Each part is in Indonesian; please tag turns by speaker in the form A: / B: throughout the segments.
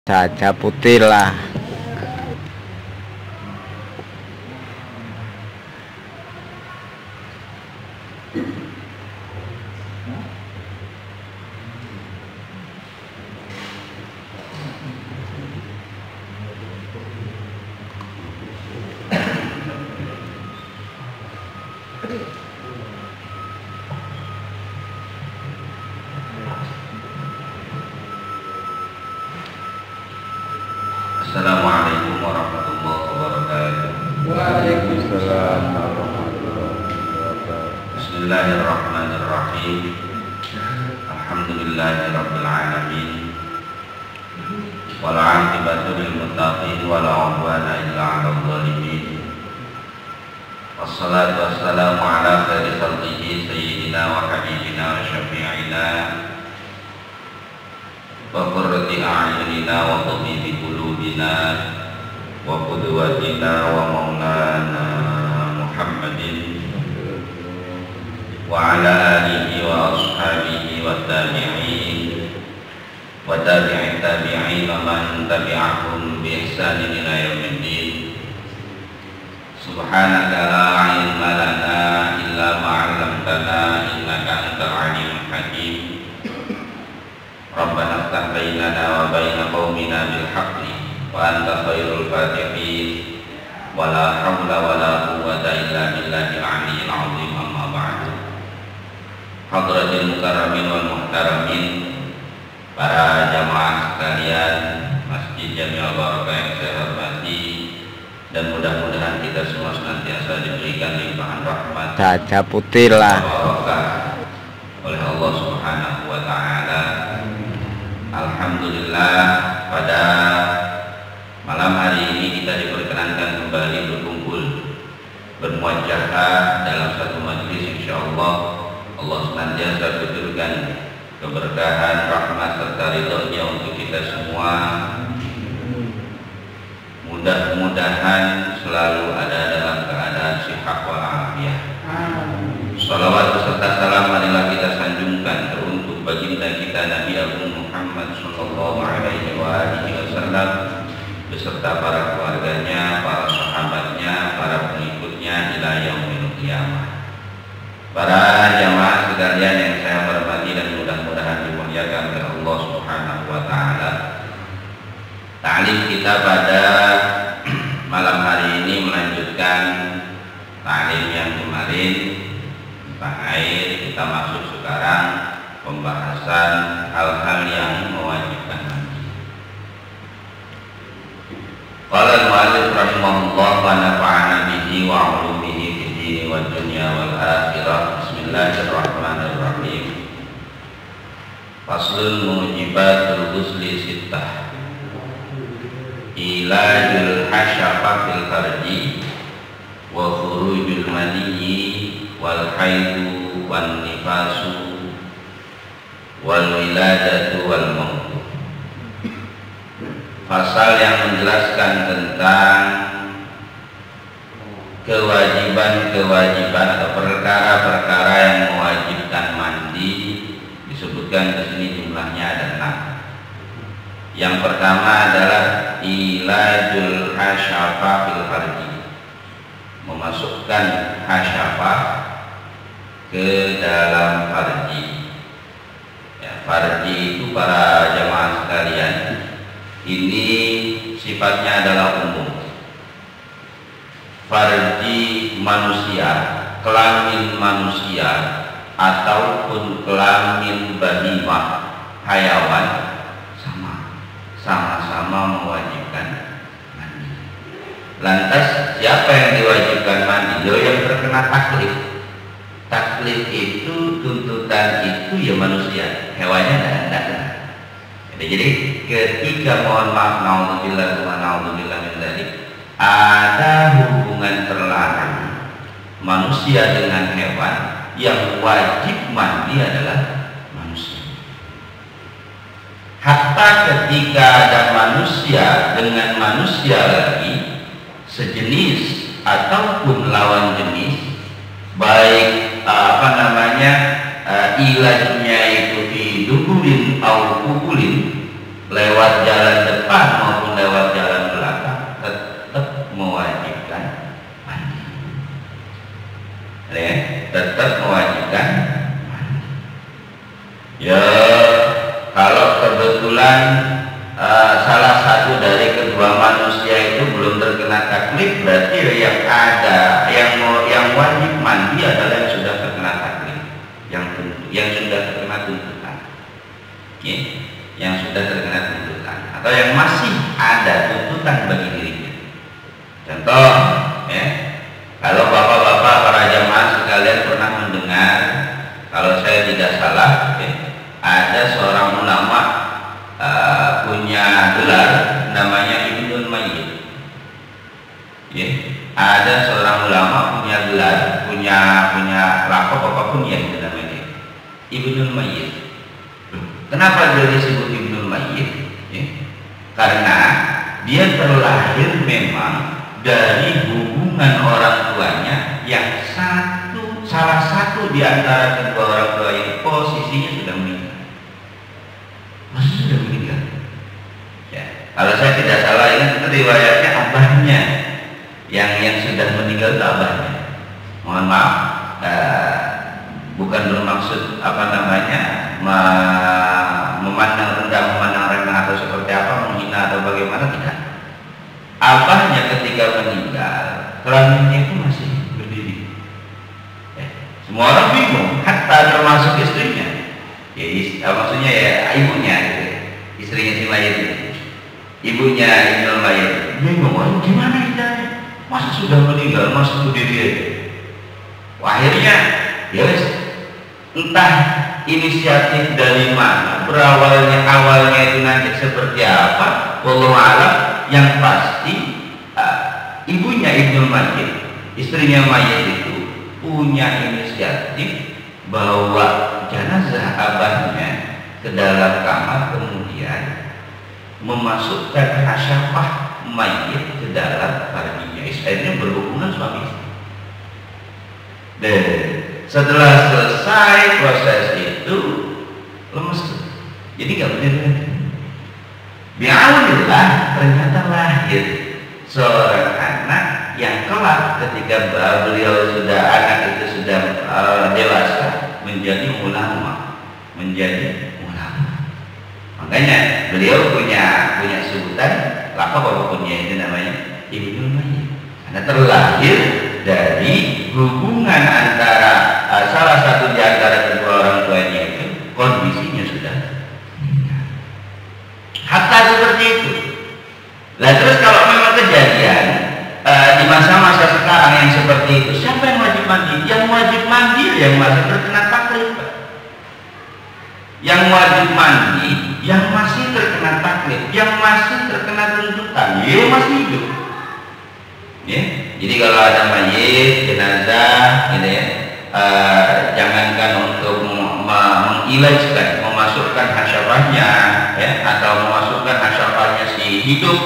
A: Caca putih lah.
B: Assalamualaikum warahmatullahi wabarakatuh.
A: Waalaikumsalam warahmatullahi wabarakatuh.
B: Bismillahirrahmanirrahim. Alhamdulillahirabbil alamin. Wal 'aqibatu lil muttaqin wa la 'udwana illa 'alal zalimin. Wassalatu wassalamu ala khairi khalqihi sayyidina wa habibina wa syafi'ina wa qurrati a'yunina wa tabibi qulubina wa qudwatina wa maulana Muhammadin wa ala alihi wa ashabihi wa tabi'in wa tabi'in tabi'in wa man tabi'ahum bi ihsanin ila yaumiddin. Subhanaka la ilma lana illa ma 'allamtana innaka antal alimul hakim. Rabbana iftah bainana wa baina qaumina bil haqqi wa anta khairul fatihin wa la hawla wa la quwwata illa billahil aliyyil azim. Amma ba'du. Hadratil mukarramin wal muhtaramin, para jamaah sekalian Masjid Jami'ul Barakah yang saya hormati, dan mudah-mudahan kita semua senantiasa diberikan limpahan rahmat
A: Caca putih lah.
B: barakah oleh Allah Subhanahu wa taala. Alhamdulillah, pada malam hari ini kita diperkenankan kembali berkumpul bermuajahah dalam satu majlis. Insyaallah Allah senantiasa berikan keberkahan, rahmat serta ridhonya untuk kita semua. Mudah-mudahan selalu ada dalam keadaan sihat walafiat. Salawat beserta salam marilah kita sanjungkan teruntuk baginda kita Nabi Agung Muhammad sallallahu alaihi wasallam beserta para keluarganya, para sahabatnya, para pengikutnya ila yaumil qiyamah. Para jamaah sekalian yang saya hormati dan mudah-mudahan dimuliakan oleh Allah Subhanahu wa taala. Ta'lim kita pada malam hari ini melanjutkan ta'lim yang kemarin tentang air. Kita masuk sekarang pembahasan hal-hal yang mewajibkan mandi. Qala al-mu'allif rahimahullah wa nafa'ana bihi wa 'ulumihi fid dini wad dunya wal akhirah. Bismillahirrahmanirrahim. Faslun mujibatul ghusli sittah. Ilajul hasyafa fil farji wa khurujul maniyyi wal haidu wan nifasu wal wiladatu wal maut. Pasal yang menjelaskan tentang kewajiban atau perkara-perkara yang mewajibkan mandi. Disebutkan di sini jumlahnya ada 6. Yang pertama adalah ilajul hasyafa fil farji, memasukkan hasyafa ke dalam farji. Ya, farji itu para jamaah sekalian, ini sifatnya adalah umum. Farji manusia, kelamin manusia ataupun kelamin bahimah, hayawan, sama-sama mewajibkan mandi. Lantas siapa yang diwajibkan mandi? Yang terkena taklif. Taklif itu, tuntutan itu ya manusia, hewannya tidak kena. Jadi ketika, mohon maaf, naudzubillah wa naudzubillah min dzalik, ada hubungan terlarang manusia dengan hewan, yang wajib mandi adalah manusia. Hatta ketika ada manusia dengan manusia lagi sejenis ataupun lawan jenis, baik ilahnya itu di dukurin au kukulin, lewat jalan depan depan maupun lewat jalan belakang tetap mewajibkan mandi. Ya, tetap mewajibkan mandi. Ya, kalau kebetulan salah satu dari kedua manusia itu belum terkena taklif, berarti yang ada yang wajib mandi adalah yang sudah terkena taklif, yang sudah terkena tuntutan, ya, yang sudah terkena tuntutan, atau yang masih ada tuntutan bagi dirinya. Contoh, ya, kalau bapak-bapak para jamaah sekalian pernah mendengar, kalau saya tidak salah, ya, ada seorang ulama punya gelar namanya Ibnul Mayyit. Ya, ada seorang ulama punya gelar, punya lakop apapun ya itu namanya Ibnul Mayyit. Kenapa dia disebut Ibnul Mayyit? Ya, karena dia terlahir memang dari hubungan orang tuanya yang salah satu di antara kedua orang tua yang posisinya sudah meninggal. Maksudnya sudah meninggal. Ya, kalau saya tidak salah ingat itu riwayatnya abahnya yang sudah meninggal itu abahnya. Mohon maaf, bukan bermaksud memandang rendah, memandang remeh atau seperti apa, menghina atau bagaimana, tidak. Abahnya ketika meninggal, kelaminnya itu masih berdiri. Ya, semua orang bingung, hatta termasuk istrinya. Ya, maksudnya ya ibunya, gitu. Istrinya si mayit itu, ibunya Ibnul Mayyit bingung, gimana hidupnya? Masa sudah meninggal, masa berdiri aja? Akhirnya, ya entah inisiatif dari mana, awalnya itu nanti seperti apa, wallahu a'lam. Yang pasti ibunya Ibnul Mayyit, istrinya mayit itu punya inisiatif bawa jenazah abahnya ke dalam kamar, kemudian memasukkan hasyafah mayit ke dalam farjinya. Akhirnya berhubungan suami istri. Dan setelah selesai proses itu lemes tuh, jadi nggak berdiri. Bi'aunillah ternyata lahir seorang anak yang kelak ketika beliau sudah anak itu sudah dewasa menjadi ulama. Makanya beliau punya sebutan lakop apapun itu namanya Ibnul Mayyit, karena terlahir dari hubungan antara salah satu di antara kedua orang tuanya itu kondisinya sudah hatta seperti itu. Nah terus kalau memang kejadian di masa-masa sekarang yang seperti itu, siapa yang wajib mandi? Yang wajib mandi yang masih terkena taklif. Yang wajib mandi yang masih terkena taklif, yang masih terkena tuntutan, dia masih hidup. Ya, jadi kalau ada mayit, jenazah, gitu ya, jangankan untuk mengilajkan, memasukkan hasyafahnya, ya, atau memasukkan hasyafahnya si hidup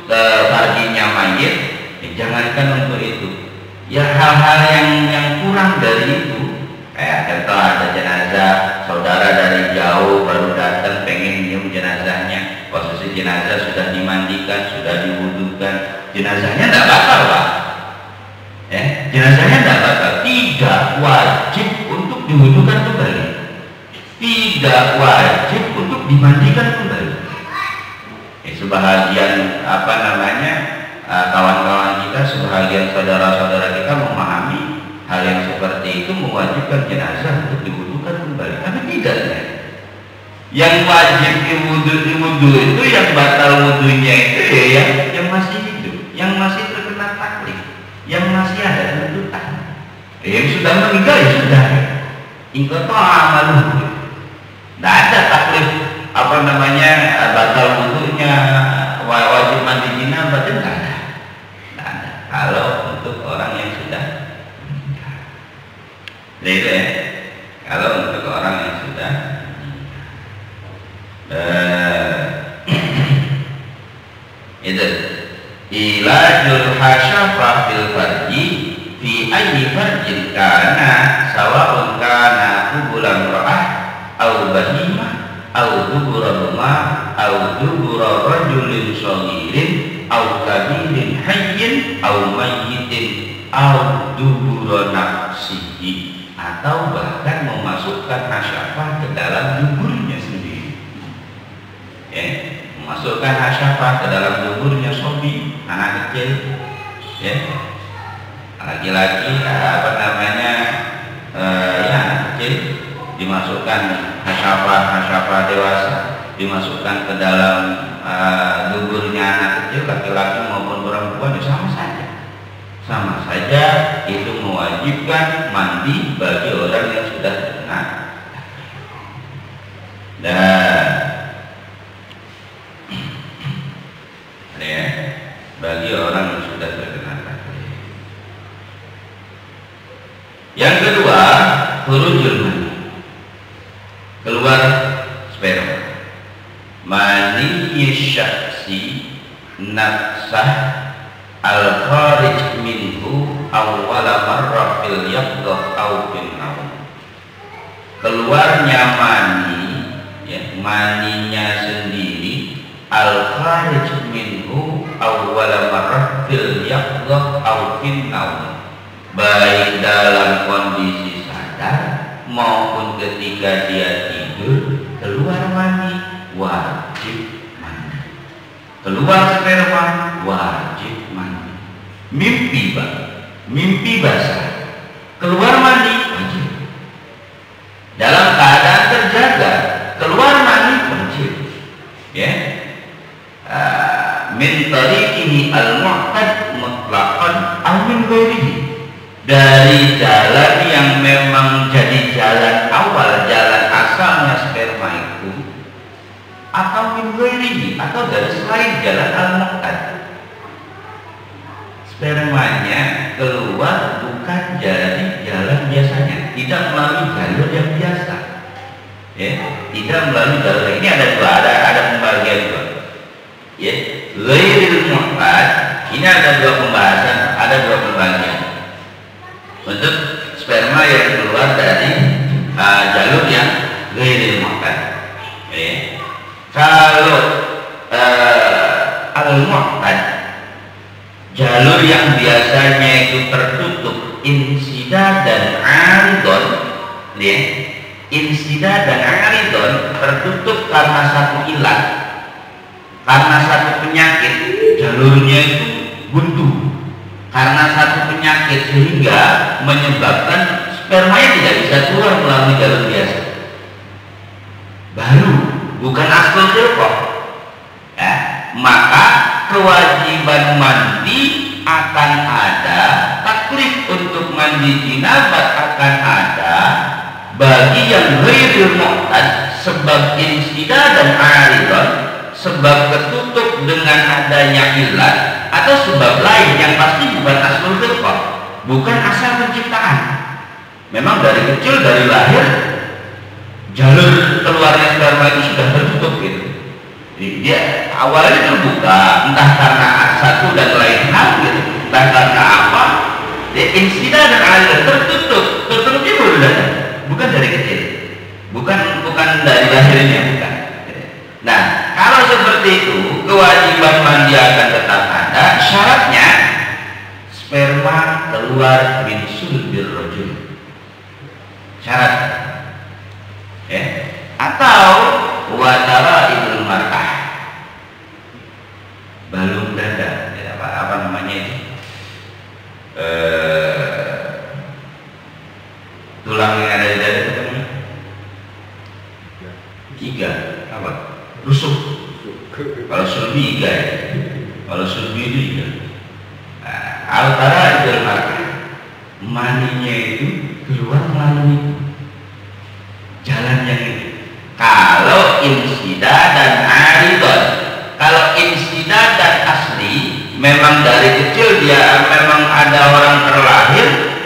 B: ke farjinya mayit, ya, jangankan untuk itu. Ya hal-hal yang kurang dari itu, kayak contoh ada jenazah, saudara dari jauh baru datang pengen nyium jenazahnya, posisi jenazah sudah dimandikan, sudah diwudukan, jenazahnya tidak batal, Pak. Ya, jenazahnya tidak batal, tidak wajib untuk diwudukan kembali, tidak wajib untuk dimandikan kembali. Sebahagian kawan-kawan kita, sebahagian saudara-saudara kita memahami hal yang seperti itu mewajibkan jenazah untuk diwudukan kembali, tapi tidak ya. Yang wajib diwudu itu, yang batal wudunya itu ya yang masih hidup, yang masih terkena taklif, yang masih ada tuntutan. Yang sudah meninggal ya sudah, ingkata amaluh, tidak ada taklif batal wudunya, wajib mandi janabah, tidak ada. Kalau untuk orang yang sudah meninggal, itu ya. Kalau untuk orang yang sudah itu ilajul hasyafah fil farji fi ayyi farjin kana sawa'un kana qubulan ra'ah aw bahimah au duburahuma au dubura rajulin shaghirin au kabirin hayyin au mayyitin au dubura nafsihi, atau bahkan memasukkan hasyafah ke dalam duburnya sendiri, ya, memasukkan hasyafah ke dalam duburnya sobi, anak kecil, ya, laki-laki, ya, anak kecil, dimasukkan hasyafah dewasa, dimasukkan ke dalam duburnya anak kecil, laki-laki maupun perempuan, itu sama saja itu mewajibkan mandi bagi orang yang sudah terkena. Dan ya, bagi orang yang sudah terkena takdir. Yang kedua, khurujul mani, keluar sperma. Mani syaksi nafsah al-kharij minhu awwala marra fil yaqdah aw fil naum. Keluarnya mani, ya, maninya sendiri, al-kharij minhu awwala marra fil yaqdah aw fil naum, baik dalam kondisi sadar maupun ketika dia tidur, keluar mani wajib mandi, keluar sperma wajib mandi. Mimpi basah, keluar mandi wajib. Dalam keadaan terjaga, keluar mandi wajib, ya. Min tariqihi al-mu'tad mutlaqan aw min ghairihi, dari jalan yang memang jadi jalan awal, jalan asalnya sperma itu, atau min ghairihi, atau dari selain jalan al-mu'tad. Spermanya keluar bukan dari jalan biasanya, tidak melalui jalur yang biasa, ya, tidak melalui jalur. Ini ada pembagian dua, ya. Ghairil mu'tad, ini ada dua pembahasan, ada dua pembagian untuk sperma yang keluar dari jalur yang ghairil mu'tad, ya. Kalau al-mu'tad, jalur yang biasanya itu tertutup, insida dan aridon, ya. Insida dan aridon tertutup karena satu ilat, karena satu penyakit, jalurnya itu buntu karena satu penyakit, sehingga menyebabkan spermanya tidak bisa keluar melalui jalur biasa. Baru, bukan aslul khilqah, ya. Maka kewajiban mandi akan ada, taklif untuk mandi jinabat akan ada bagi yang ghairil mu'tad, sebab insida dan aridon, sebab ketutup dengan adanya ilat, atau sebab lain yang pasti bukan aslul khilqah, bukan asal penciptaan. Memang dari kecil, dari lahir, jalur keluarnya sperma itu sudah tertutup gitu. Dia awalnya terbuka, entah karena satu dan lain hal gitu, entah karena apa, dia insida dan air tertutupnya baru datang, bukan dari kecil, bukan dari lahirnya, bukan. Nah, kalau seperti itu, kewajiban mandi akan tetap ada. Syaratnya sperma keluar min sulbil rajul, syarat, ya. Atau watara idul markah, balung dada, ya, apa namanya itu, tulang yang ada di dada itu namanya tiga, apa, rusuk. Kalau sulbi tiga, ya. Kalau sulbi itu tiga. Altara idul markah, maninya itu keluar melalui jalan yang itu. Kalau insida dan aridon, kalau insida dan asli, memang dari kecil dia memang ada orang terlahir,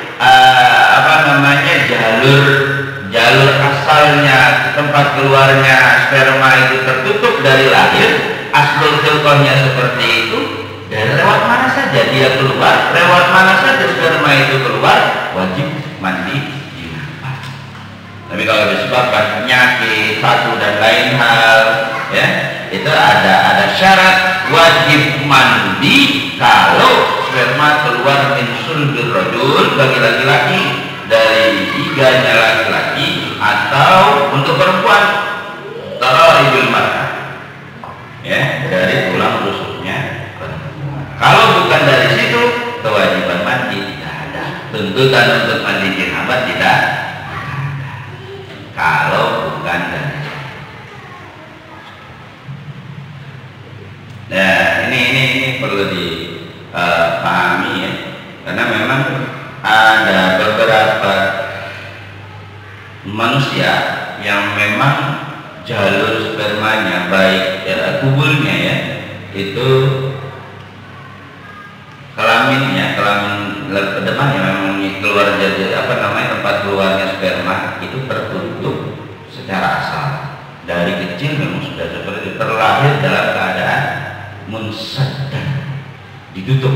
B: jalur asalnya, tempat keluarnya sperma itu tertutup dari lahir, aslul khilqahnya seperti itu, dan lewat mana saja dia keluar, lewat mana saja sperma itu keluar, wajib mandi jinabat. Tapi kalau disebabkan penyakit satu dan lain hal, ya, itu ada syarat wajib mandi kalau sperma keluar min sulbir rajul bagi laki-laki, dari iganya laki-laki, atau untuk perempuan tara'ibul mar'ah, ya, dari tulang rusuknya perempuan. Kalau bukan dari situ, kewajiban mandi tidak ada. Tuntutan untuk mandi jenabat tidak ada. Kalau bukan dari situ. Nah, ini perlu dipahami, ya, karena memang ada beberapa manusia yang memang jalur spermanya baik kubulnya, ya, itu kelamin ke depannya memang keluar jadi tempat keluarnya sperma itu tertutup secara asal. Dari kecil memang sudah seperti terlahir dalam keadaan munsaddan, ditutup,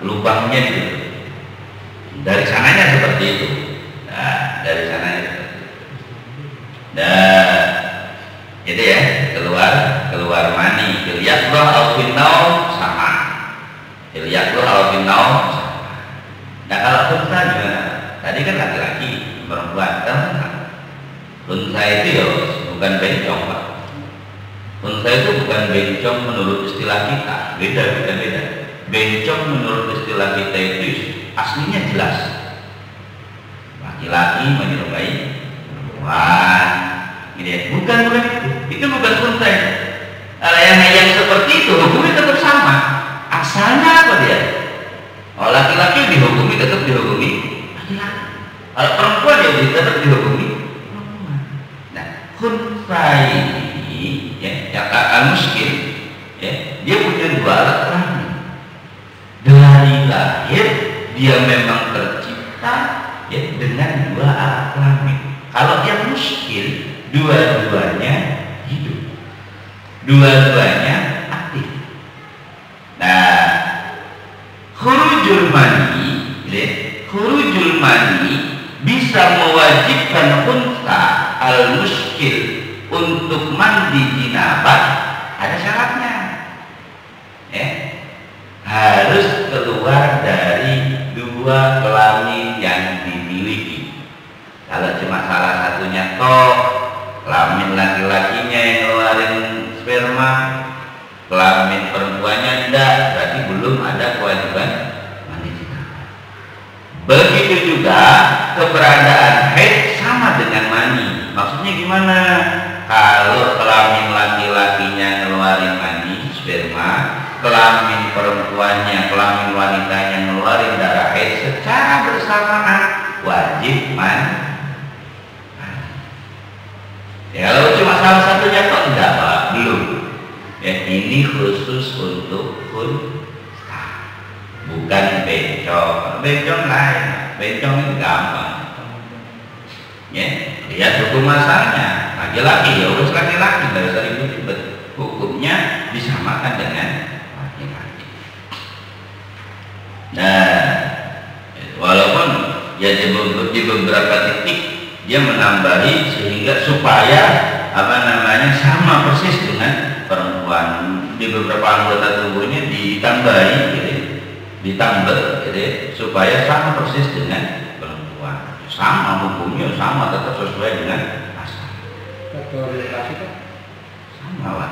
B: lubangnya ditutup. Dari sananya seperti itu. Nah, dari sananya seperti itu. Nah, jadi ya, keluar mani, ilyaqlah au finnaum sama. Ilyaqlah au finnaum sama. Nah, kalau unta gimana? Tadi kan laki-laki, perempuan, kan? Unta itu ya bukan bencong, Pak. Unta itu bukan bencong menurut istilah kita, beda. Bencong menurut istilah kita itu aslinya jelas, laki-laki menyerupai perempuan, gitu ya. Bukan itu bukan unta. Yang seperti itu hukumnya tetap sama. Asalnya apa dia? Kalau laki-laki dihukumi tetap dihukumi laki-laki. Kalau perempuan ya tetap dihukumi perempuan. Nah, unta ini, ya, yang al-muskil, ya, dia punya dua alat kelamin. Dari lahir dia memang tercipta, ya, dengan dua alat kelamin. Kalau yang muskil, dua-duanya hidup, dua-duanya aktif. Nah, khurujul mani bisa mewajibkan unta al-muskil untuk mandi jinabat. Ada syaratnya, ya, harus keluar dari dua kelamin yang dimiliki. Kalau cuma salah satunya kelamin laki-lakinya yang ngeluarin sperma, kelamin perempuannya tidak, berarti belum ada kewajiban mandi jenabat. Begitu juga keberadaan haid sama dengan mani. Maksudnya gimana? Kalau kelamin laki-lakinya ngeluarin mani, sperma, kelamin perempuannya, kelamin wanitanya ngeluarin darah haid secara bersamaan, wajib mandi. Ya, kalau cuma salah satunya kok enggak, Pak? Belum. Ya, ini khusus untuk unta, bukan bencong. Bencong lain, bencong itu gampang. Ya, lihat hukum asalnya. Laki-laki ya urus laki-laki, nggak usah ribet-ribet. Hukumnya disamakan dengan laki-laki. Nah, walaupun ya di beberapa titik dia menambahi sehingga supaya sama persis dengan perempuan. Di beberapa anggota tubuhnya ditambahi, ditambah, supaya sama persis dengan perempuan. Sama hukumnya, sama, tetap sesuai dengan asal.
C: Operasi kan?
B: Sama, Pak.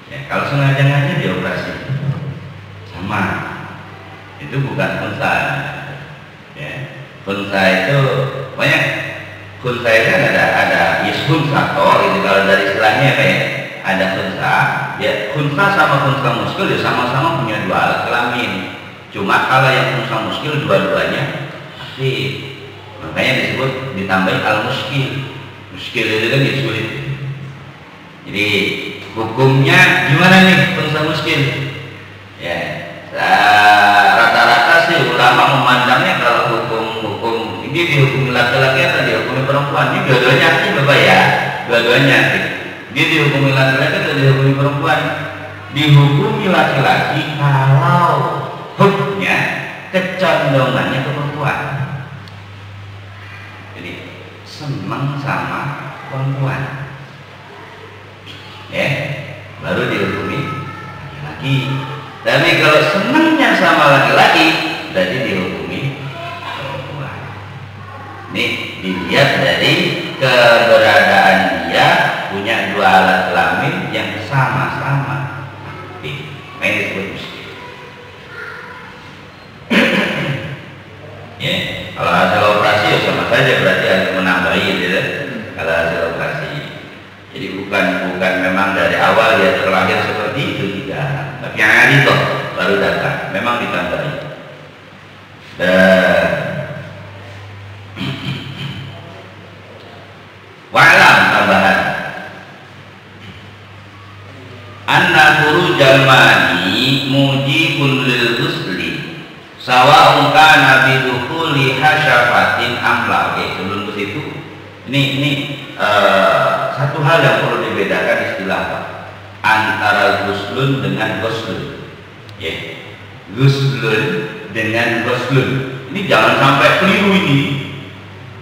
B: Ya, kalau sengaja dioperasi sama. Itu bukan unta. Ya, unta itu banyak. Unta itu kan ada ishunsator, itu kalau dari istilahnya apa ya? Ada unta, ya, unta sama unta muskil ya sama-sama punya dua alat kelamin. Cuma kalau yang unta muskil dua-duanya aktif, makanya disebut ditambahi al-muskil. Muskil itu kan dia sulit. Jadi hukumnya gimana nih unta muskil? Ya, rata-rata sih ulama memandangnya kalau hukum ini dihukumi laki-laki atau dihukumi perempuan. Ini dua-duanya aktif, Bapak ya, dua-duanya aktif. Dia dihukumi laki-laki atau dihukumi perempuan? Dihukumi laki-laki kalau hukumnya kecondongannya ke perempuan. senang sama perempuan, ya, baru dihukumi laki-laki. Tapi kalau senangnya sama laki-laki, berarti dihukumi perempuan. Ini dilihat dari keberadaan dia punya dua alat kelamin yang sama-sama aktif. Ini disebut miskin. Ya, kalau hasil operasi ya sama saja, berarti harus menambahi, gitu. Kalau hasil operasi, jadi bukan memang dari awal dia terlahir seperti itu, tidak. Tapi yang ada itu baru datang, memang ditambahi. Wa'lam tambahan. Anna khurujal mani mujibun lil ghusli sawa'un kana bidukhuli hasyafatin amla. Oke, sebelum ke situ ini satu hal yang perlu dibedakan istilah apa? Antara ghuslun dengan ghuslun. Ya. Ghuslun dengan ghuslun. Ini jangan sampai keliru ini.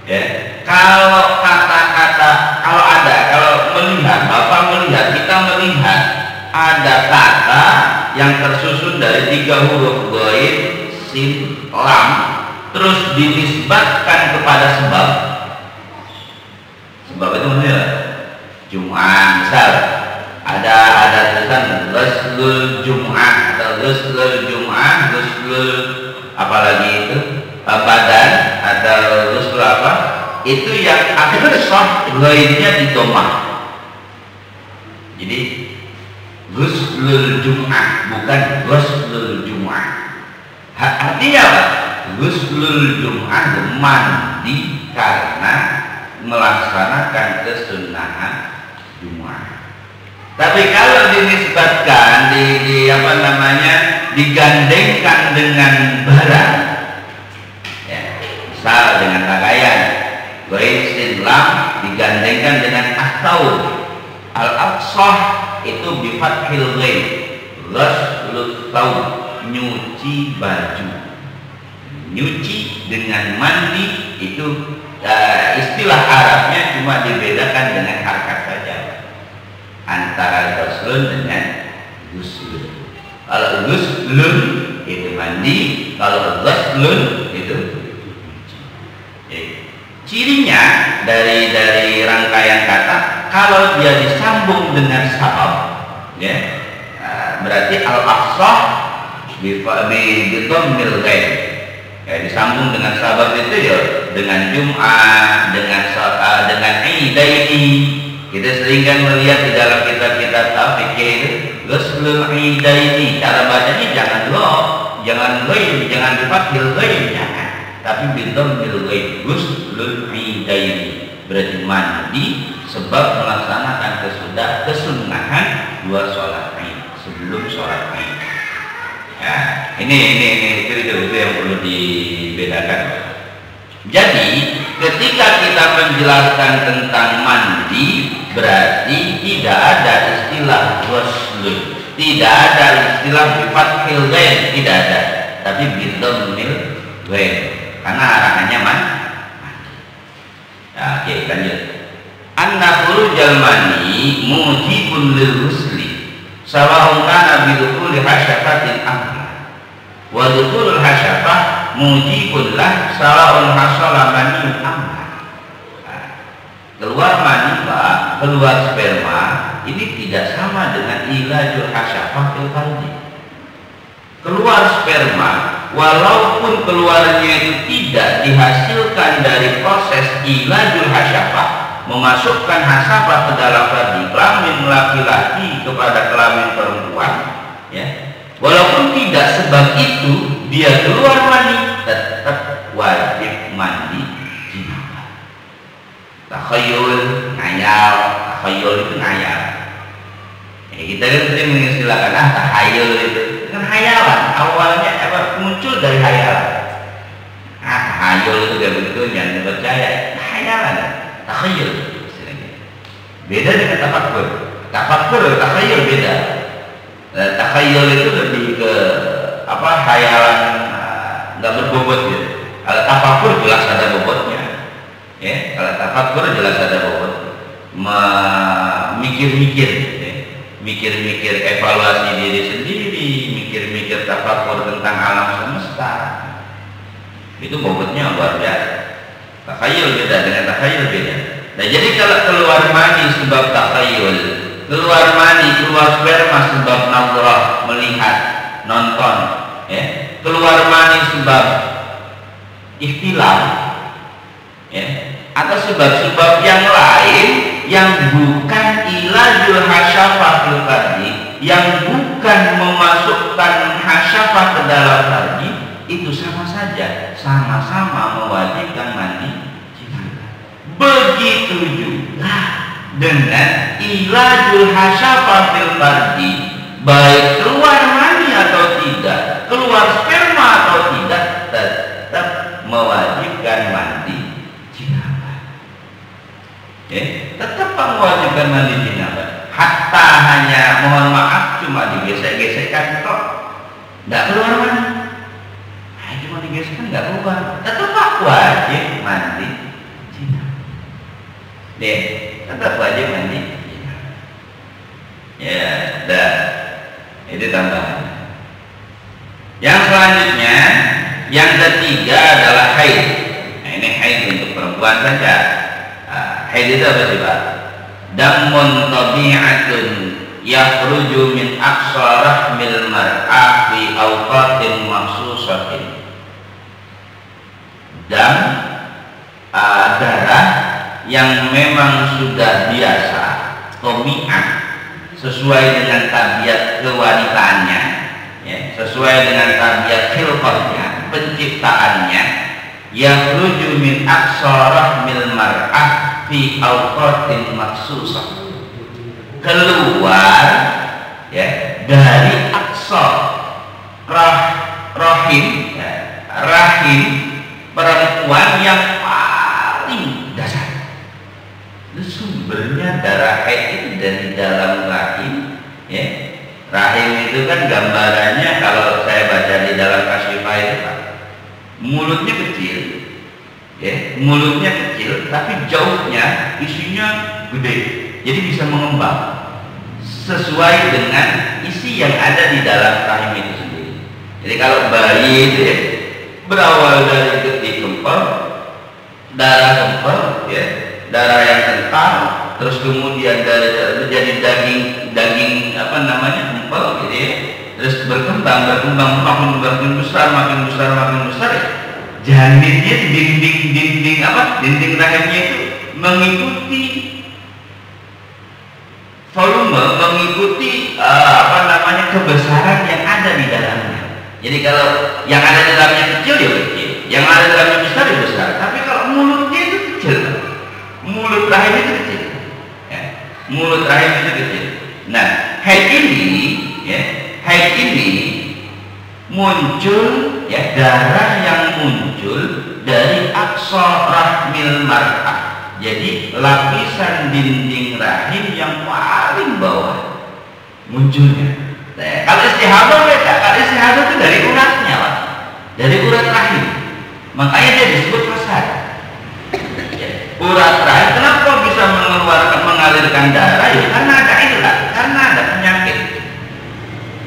B: Ya. Kalau kata-kata, kalau melihat, Bapak melihat, kita melihat ada kata yang tersusun dari 3 huruf ghaib, sin, lam, terus dinisbatkan kepada sebab. Sebab itu maksudnya Jum'ah, misal ada tulisan ghuslul Jum'ah atau ghuslul Jum'ah, ghuslul apalagi itu badan atau ghuslul apa, itu yang akhir sah ghaibnya di domah. Jadi ghuslul Jum'ah bukan ghuslul Jum'ah. Artinya apa? Ghuslul Jum'ah mandi karena melaksanakan kesunahan Jum'ah. Tapi kalau dinisbatkan digandengkan dengan barang, ya, misal dengan pakaian, ghaib sin lam digandengkan dengan at-taur, al-aqsah itu bifathil ghaib, ghuslut taur, nyuci baju. Nyuci dengan mandi itu istilah Arabnya cuma dibedakan dengan harkat saja antara ghuslun dengan ghuslun. Kalau ghuslun itu mandi, kalau ghuslun itu nyuci. Cirinya dari rangkaian kata, kalau dia disambung dengan sabab, ya, berarti al-aqsah bidhammil ghaib. Ya, disambung dengan sabab itu ya dengan Jum'ah, dengan Idaini. Kita sering kan melihat di dalam kitab-kitab fikih itu ghuslul Idaini. Cara bacanya jangan ghaib, jangan difathil ghaib, jangan. Tapi bidhammil ghaib, ghuslul Idaini. Berarti mandi sebab melaksanakan kesunahan 2 sholat Id sebelum sholat Id. Ya, ini itu yang perlu dibedakan. Jadi ketika kita menjelaskan tentang mandi, berarti tidak ada istilah ghuslun, tidak ada istilah bifathil ghaib, tidak ada, tapi bidhammil ghaib, karena arahannya mandi. Nah, oke, lanjut. Anna khurujal mani mujibun lil ghusli sawa'un kana bidukhuli hasyafatin amla wa dukhulul hasyafah mujibun lah sawa'un hasala mani amla. Keluar mani, Pak, keluar sperma ini tidak sama dengan ilajul hasyafah fil farji. Keluar sperma walaupun keluarnya itu tidak dihasilkan dari proses ilajul hasyafah, memasukkan hasafah ke dalam farji, kelamin laki-laki kepada kelamin perempuan, ya, walaupun tidak sebab itu dia keluar mani, tetap wajib mandi jinabah. Takhayul, ngayal, takhayul itu ngayal. Ya, kita kan sering mengistilahkan tahayul itu dengan hayalan, awalnya muncul dari hayalan. Tahayul itu gak begitu, jangan percaya, hayalan. Takhayul istilahnya. Beda dengan tafakkur. Tafakkur, takhayul beda. Takhayul itu lebih ke hayalan nggak berbobot gitu. Kalau tafakkur jelas ada bobotnya. Ya, kalau tafakur jelas ada bobot. Mikir-mikir, ya. Mikir-mikir evaluasi diri sendiri, mikir-mikir tafakur tentang alam semesta. Itu bobotnya luar biasa. Takhayul beda dengan takhayul beda. Nah, jadi kalau keluar mani sebab takhayul, keluar mani, keluar sperma sebab nazarah, melihat, nonton, ya. Keluar mani sebab ikhtilaf, ya, atau sebab-sebab yang lain yang bukan ilajul hasyafah fil farji, yang bukan memasukkan hasyafah ke dalam farji, itu sama saja, sama-sama mewajibkan mandi janabah. Begitu juga dengan ilajul hasyafah fil farji, baik keluar mani atau tidak, keluar sperma atau tidak, tetap mewajibkan mandi janabah. Tetap mewajibkan mandi janabah. Hatta hanya mohon maaf cuma digesek-gesekkan kok, nggak keluar mani. Cuma digesekkan nggak keluar, tetap wajib mandi janabah. Tetap wajib mandi janabah. Ya, dah. Itu tambahan. Yang selanjutnya, yang ketiga adalah haid. Nah, ini haid untuk perempuan saja. Haid itu apa sih, Pak? Damun tabi'atun yakhruju min aqsa rahmil mar'ah fi awqatin makhsusatin. Dan darah yang memang sudah biasa, tabi'ah, sesuai dengan tabiat kewanitaannya, ya, sesuai dengan tabiat khilqahnya, penciptaannya, yang ruju min aqsa rahmil mar'ah fi awqatin maksusah, keluar, ya, dari aqsa rahim, ya, rahim perempuan yang paling dasar. Sumbernya darah haid itu dari dalam rahim, ya. Rahim itu kan gambarannya kalau saya baca di dalam Kasyifah itu, Pak, mulutnya kecil, ya, mulutnya kecil, tapi jauhnya isinya gede, jadi bisa mengembang sesuai dengan isi yang ada di dalam rahim itu sendiri. Jadi kalau bayi itu, ya, berawal dari ketik kempel, darah kempel, ya, darah yang kental, terus kemudian jadi daging apa namanya, empel gitu, ya, terus berkembang makin besar, ya. Janinnya di dinding rahimnya itu mengikuti volume, mengikuti kebesaran yang ada di dalamnya. Jadi kalau yang ada di dalamnya kecil ya kecil, yang ada di dalamnya besar ya besar. Tapi kalau mulutnya itu kecil, mulut rahim itu kecil, ya. Mulut rahim itu kecil. Nah, haid ini muncul, ya, darah yang muncul dari aqsa rahmil mar'ah. Jadi lapisan dinding rahim yang paling bawah munculnya. Nah, kalau istihadah beda. Kalau istihadah itu dari uratnya, Pak, dari urat rahim. Makanya dia disebut fasad. Urat rahim kenapa bisa mengalirkan darah? Ya karena ada ilat, karena ada penyakit.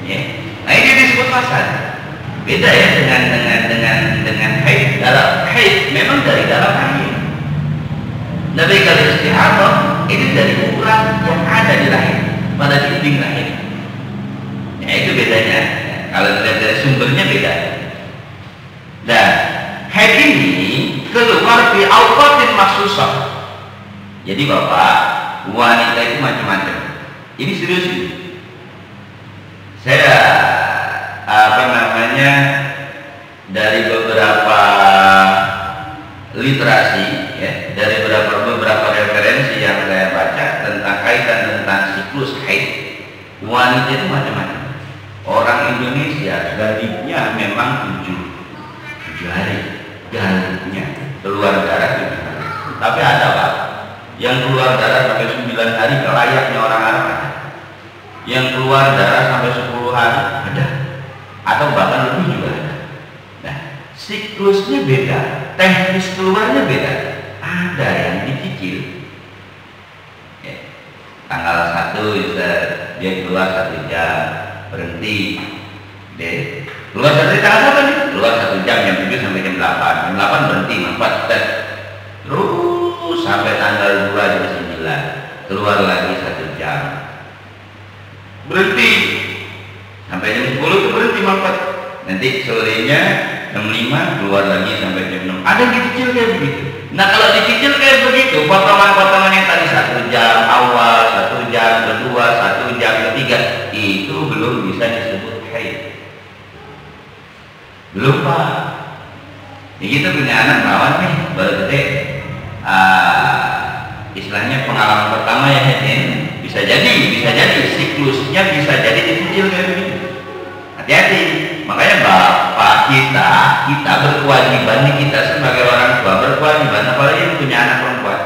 B: Ya. Nah, ini disebut fasad. Beda ya dengan haid. Darah haid memang dari dalam rahim. Tapi kalau istihadah ini dari urat yang ada di rahim, pada dinding rahim. Ya, itu bedanya. Kalau dilihat dari sumbernya beda. Dan haid ini keluar di awqatin maksusah. Jadi Bapak, wanita itu macam-macam. Ini serius ini. Saya dari beberapa literasi, ya, dari beberapa referensi yang saya baca tentang kaitan tentang siklus haid, wanita itu macam-macam. Orang Indonesia galiknya memang 7 hari, galiknya keluar darah 7 hari. Tapi ada, Pak, yang keluar darah sampai 9 hari, kelayaknya orang Arab ada. Yang keluar darah sampai 10 hari ada, atau bahkan lebih juga ada. Nah, siklusnya beda, teknis keluarnya beda. ada yang dicicil. Ya. Tanggal 1 dia keluar 1 jam, berhenti. Dia keluar dari tanggal 1 nih, keluar 1 jam, jam 7 sampai jam 8. Jam 8 berhenti, manfaat tes. Terus sampai tanggal 2 jam 9, keluar lagi 1 jam. Berhenti. Sampai jam 10 itu berhenti manfaat. Nanti sorenya jam 5 keluar lagi sampai jam 6. Ada yang dicicil kayak begitu. Nah kalau dicicil kayak begitu, potongan-potongan yang tadi 1 jam awal, 1 jam kedua, 1 jam ketiga, itu belum bisa disebut haid. Belum Pak. Ya kita punya anak rawan nih, baru gede. Istilahnya pengalaman pertama ya haid, bisa jadi siklusnya bisa jadi dicicil kayak begitu. Hati-hati. Makanya bapak kita berkewajiban nih, kita sebagai orang tua berkewajiban, apalagi yang punya anak perempuan,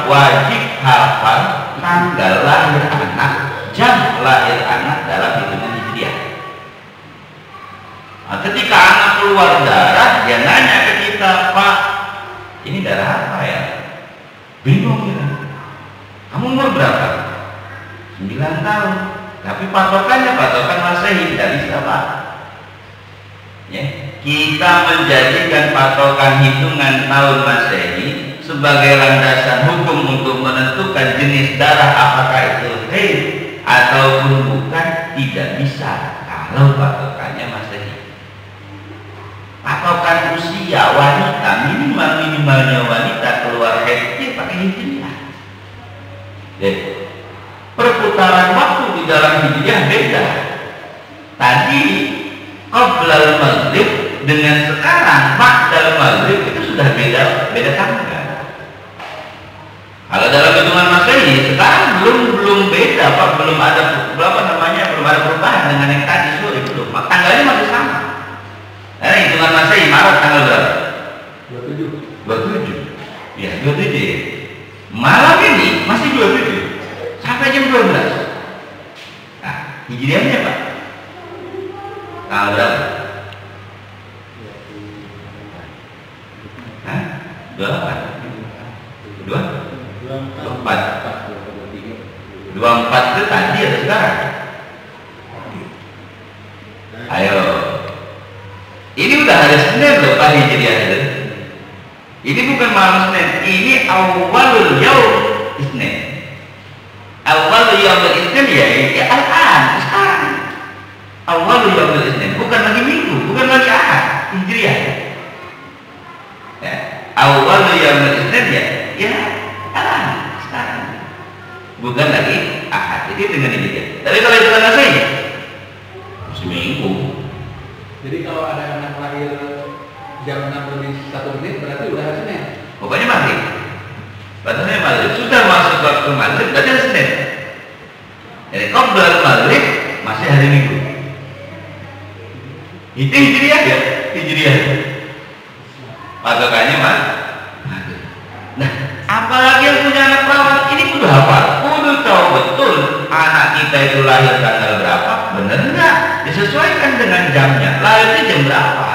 B: wajib hafal tanggal lahir anak, jam lahir anak dalam hitungan hijriah. Nah, ketika anak keluar darah, dia nanya ke kita, Pak, ini darah apa ya? Bingung kita. Kamu umur berapa? 9 tahun. Tapi patokan Masehi, tidak bisa Pak. Ya, kita menjadikan patokan hitungan tahun Masehi sebagai landasan hukum untuk menentukan jenis darah apakah itu haid ataupun bukan, tidak bisa kalau patokannya Masehi. Patokan usia wanita, minimalnya wanita keluar haidnya pakai hijriah. Perputaran waktu di dalam hijriah beda. Tadi qoblal maghrib dengan sekarang ba'dal maghrib itu sudah beda tanggal. Kalau dalam hitungan Masehi sekarang belum beda Pak, belum ada perubahan dengan yang tadi sore, belum. Tanggalnya masih sama. Nah, hitungan Masehi Maret tanggal berapa? 27. Ya, 27. Malam ini masih 27. Sampai jam 12. Nah, hijriahnya Pak tanggal berapa? 24 itu tadi atau sekarang? Ayo, ini udah hari Senin loh Pak hijriah itu. Ini bukan malam Senin, ini awalul yaum Isnin. Awal yaumul Isnin ya sekarang. Awal yaumul Isnin, bukan lagi Minggu, bukan lagi Ahad, hijriah. Ya, awal yaumul Isnin ya sekarang. Bukan lagi Ahad. Jadi dengan hijriah. Tapi kalau itu kan Masehi masih Minggu.
C: Jadi kalau ada anak lahir jam 6 lebih 1 menit berarti udah hari Senin.
B: Pokoknya maghrib. Batasnya maghrib, sudah masuk waktu maghrib, berarti hari Senin. Jadi qoblal maghrib masih hari Minggu. Itu hijriah ya, hijriah. Patokannya maghrib. Nah, apalagi yang punya anak perawan, ini kudu hafal, kudu tahu betul anak kita itu lahir tanggal berapa, bener enggak? Disesuaikan dengan jamnya. Lahirnya jam berapa?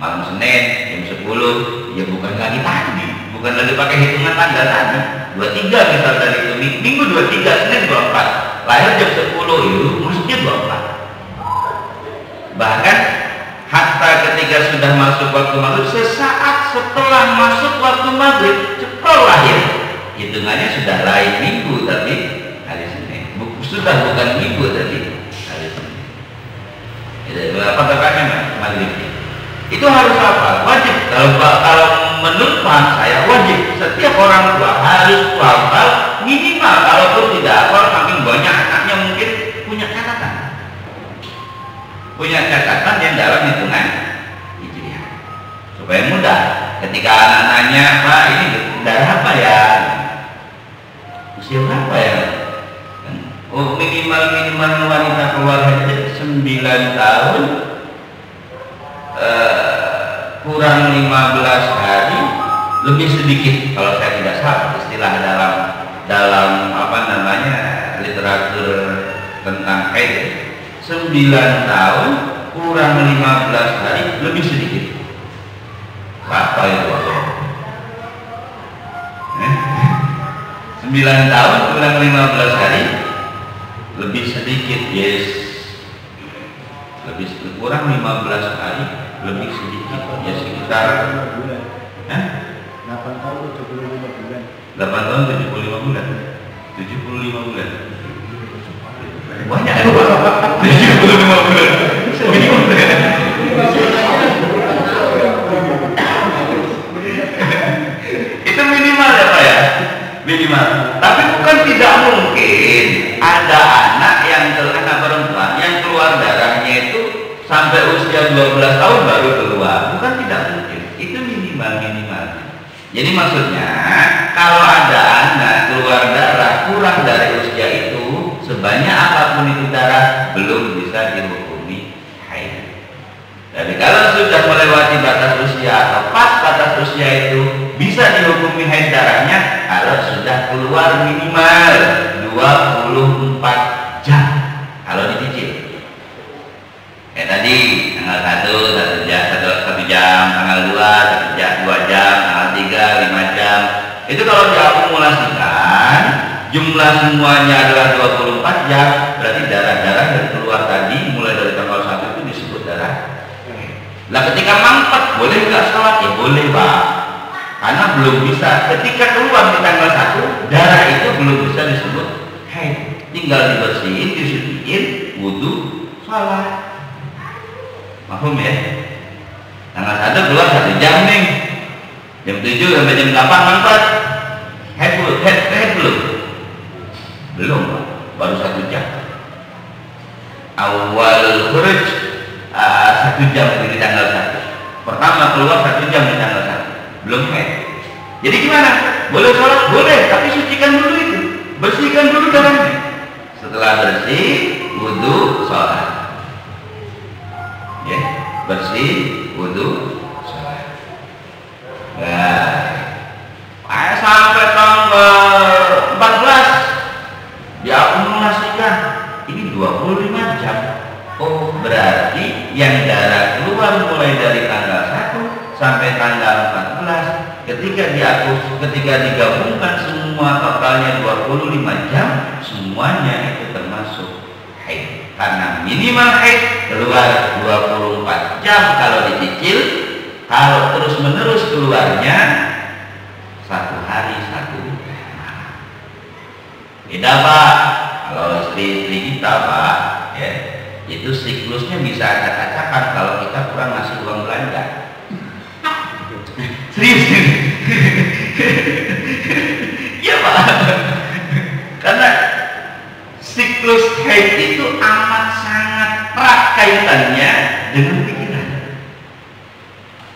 B: Malam Senin jam 10, ya bukan lagi tadi. Bukan lagi pakai hitungan tanggal tadi 23 misal tadi itu Minggu 23, Senin 24, lahir jam 10 itu maksudnya 24. Bahkan hatta ketika sudah masuk waktu maghrib, sesaat setelah masuk waktu maghrib cepat lahir, hitungannya sudah lain Minggu tapi hari Senin, sudah bukan Minggu tadi hari Senin. Itu apa katakannya maghrib? Itu harus apa? Wajib. Kalau menurut paham saya wajib. Setiap orang tua harus hafal minimal. Kalaupun tidak hafal, makin banyak anaknya mungkin punya catatan. Punya catatan yang dalam hitungan hijriah. Supaya mudah. Ketika anak nanya, Pak ini darah apa ya? Usia berapa ya? Oh minimal wanita keluar haid 9 tahun. Kurang 15 hari, lebih sedikit kalau saya tidak salah istilah dalam apa namanya literatur tentang haid. 9 tahun kurang 15 hari, lebih sedikit. Berapa itu? 9 tahun kurang 15 hari lebih sedikit, yes, lebih kurang 15 hari lebih sedikit, ya sekitar
D: 8 tahun 75 bulan.
B: 8 tahun 75 bulan. 75 bulan. Banyak ya Pak? 75 bulan. Minimum ya? Itu minimal ya Pak ya? Minimal. Tapi bukan tidak mungkin ada anak anak perempuan yang keluar darahnya itu sampai usia 12 tahun baru keluar. Bukan tidak mungkin. Itu minimal. Jadi maksudnya kalau ada anak keluar darah kurang dari usia itu, sebanyak apapun itu darah belum bisa dihukumi haid. Tapi kalau sudah melewati batas usia atau pas batas usia itu bisa dihukumi haid darahnya kalau sudah keluar minimal 24 jam kalau dicicil. Kayak tadi tanggal 1 jam, tanggal 2 1 jam, 2 jam, tanggal 3 5 jam. Itu kalau diakumulasikan jumlah semuanya adalah 24 jam, berarti darah-darah yang keluar tadi mulai dari tanggal 1 itu disebut darah. Lah ketika mampet boleh nggak sholat? Ya boleh Pak, karena belum bisa. Ketika keluar di tanggal 1 darah itu belum bisa disebut haid, tinggal dibersihin, disuciin, wudu, sholat. Mahum ya? Tanggal 1 keluar 1 jam nih, jam 7 sampai jam 8 mampet, haid belum? Belum Pak, baru 1 jam. Awal khuruj 1 jam di tanggal 1. Pertama keluar 1 jam di tanggal 1. Belum haid. Jadi gimana? Boleh sholat? Boleh, tapi sucikan dulu itu. Bersihkan dulu darahnya. Setelah bersih, wudu, sholat. Ya, bersih, wudu, sholat. Nah, sampai tanggal 14 diakumulasikan. Ini 25 jam. Oh, berarti yang darah keluar mulai dari tanggal 1 sampai tanggal 14 ketika digabungkan semua totalnya 25 jam, semuanya itu termasuk haid. Karena minimal haid keluar 24 jam kalau dicicil, kalau terus menerus keluarnya 1 hari 1 malam. Beda Pak, kalau istri kita Pak ya, itu siklusnya bisa acak-acakan kalau kita kurang ngasih uang belanja. Serius. Iya Pak, karena siklus haid itu amat sangat erat kaitannya dengan pikiran.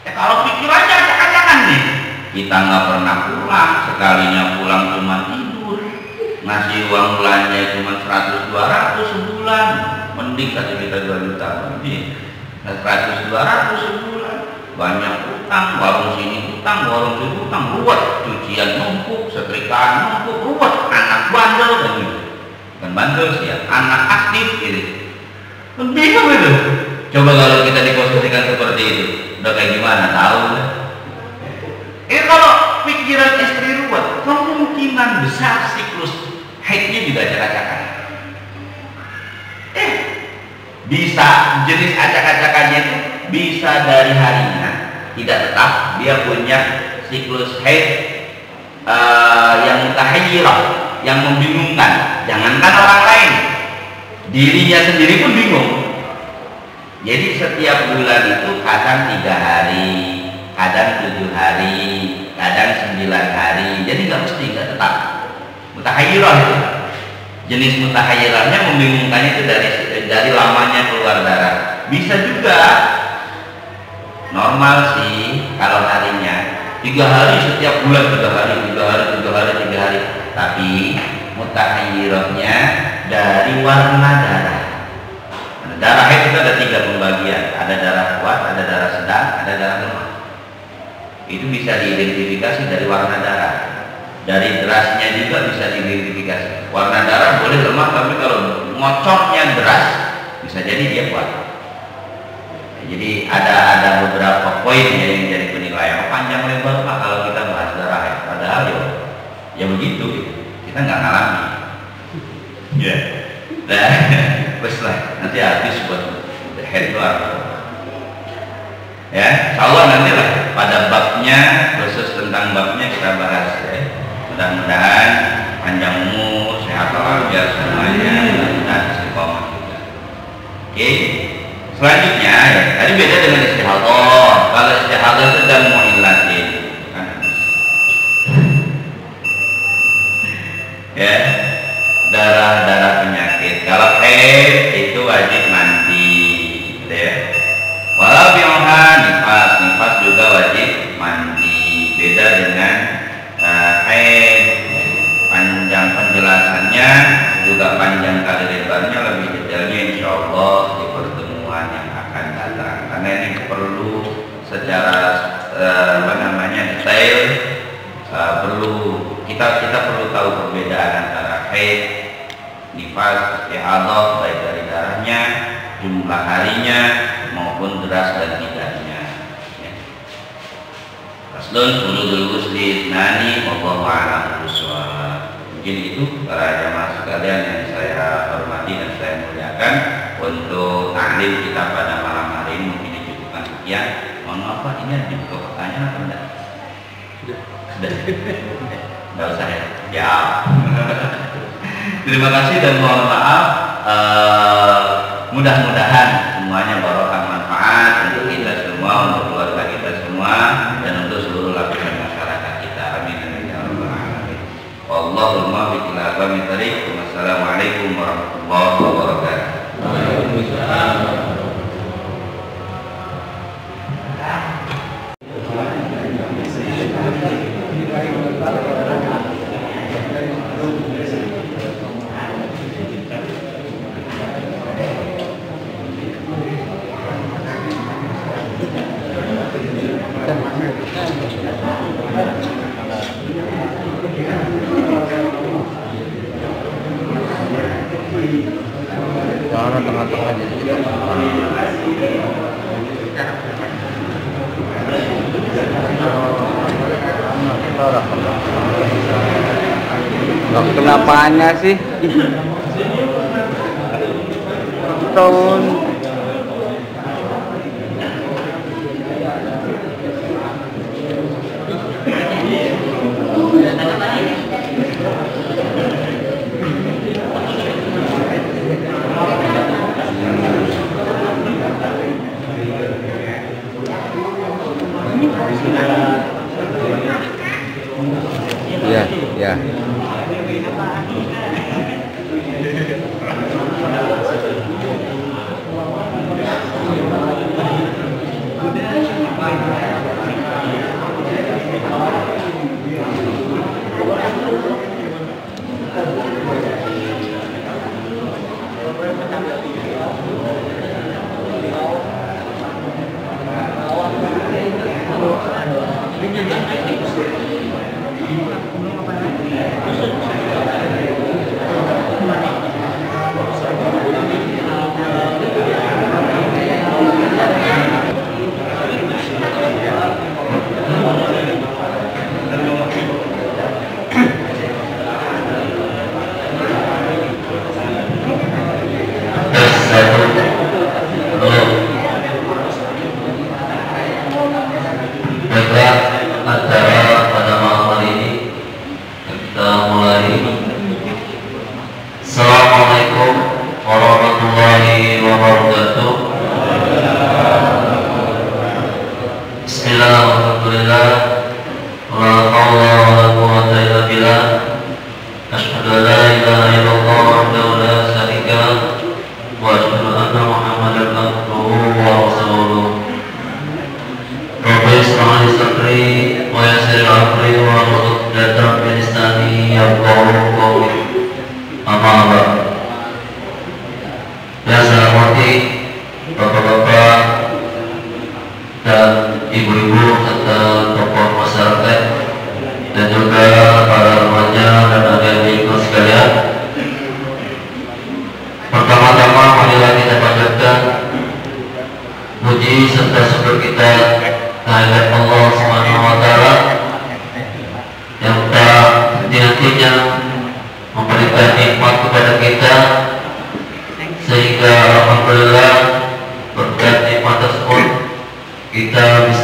B: Ya, kalau pikirannya acak-acakan nih, kita nggak pernah pulang, sekalinya pulang cuma tidur, ngasih uang belanja cuma 100-200 sebulan, mending kasih kita 2 juta lebih, 100-200 sebulan, banyak utang, warung sini utang, warung sini utang, ruwet, cucian numpuk, setrikaan numpuk, ruwet, anak bandel dan gitu. Bukan bandel sih ya, anak aktif gitu. Bingung itu. Coba kalau kita diposisikan seperti itu, udah kayak gimana? Tahu kan? Kalau pikiran istri ruwet, kemungkinan besar siklus haidnya juga acak-acakan. Bisa jenis acak-acakannya itu bisa dari harinya, tidak tetap, dia punya siklus haid yang mutahayyirah, yang membingungkan. Jangankan orang lain, dirinya sendiri pun bingung. Jadi setiap bulan itu kadang 3 hari, kadang 7 hari, kadang 9 hari. Jadi nggak mesti, nggak tetap. Mutahayyirah itu. Jenis mutahayyirahnya membingungkannya itu dari lamanya keluar darah. Bisa juga normal sih kalau harinya 3 hari setiap bulan, 3 hari, 3 hari, 3 hari, 3 hari. Tapi mutahayyirahnya dari warna darah. Darah itu ada 3 pembagian, ada darah kuat, ada darah sedang, ada darah lemah. Itu bisa diidentifikasi dari warna darah. Dari derasnya juga bisa diidentifikasi. Warna darah boleh lemah, tapi kalau ngocornya deras bisa jadi dia kuat. Jadi ada beberapa poin yang jadi penilaian. Panjang lebar Pak kalau kita bahas darah ya. Padahal ya begitu. Kita kita nggak ngalami. Ya, nah, wes lah, nanti habis buat head itu apa? Ya, insya Allah nanti lah pada babnya, khusus tentang babnya kita bahas ya. Mudah-mudahan panjang umur, sehat walafiat semuanya, dan istiqomah juga. Oke, selanjutnya ya, tadi beda dengan istihadah. Kalau istihadah itu dan mu'illatin, kan? Ya, darah penyakit. Kalau haid itu wajib mandi, gitu ya. Walau bi'uha nifas juga wajib mandi. Beda dengan haid. Panjang penjelasannya juga panjang kali lebarnya, lebih detailnya insya Allah di pertemuan yang akan datang. Karena ini perlu secara detail, perlu kita perlu tahu perbedaan antara haid, nifas, istihadah, baik dari darahnya, jumlah harinya maupun deras dan tidaknya. Faslun furudul ghusli nani wallahu a'lam bishawab. Mungkin itu para jamaah sekalian yang saya hormati dan saya muliakan. Untuk taklim kita pada malam hari ini mungkin dicukupkan sekian. Mohon maaf Pak, ini ada juga pertanyaan atau enggak? Sudah. Enggak usah ya. Ya. Terima kasih dan mohon maaf. Mudah-mudahan semuanya barokah manfaat untuk kita semua, untuk keluarga kita semua, dan untuk seluruh lapisan masyarakat kita. Amin amin ya rabbal alamin. Wallahul muwaffiq ila aqwamit thoriq. Wassalamualaikum warahmatullahi wabarakatuh. Waalaikumsalam.
A: Jangan tengah-tengah kenapaannya sih tahun ya.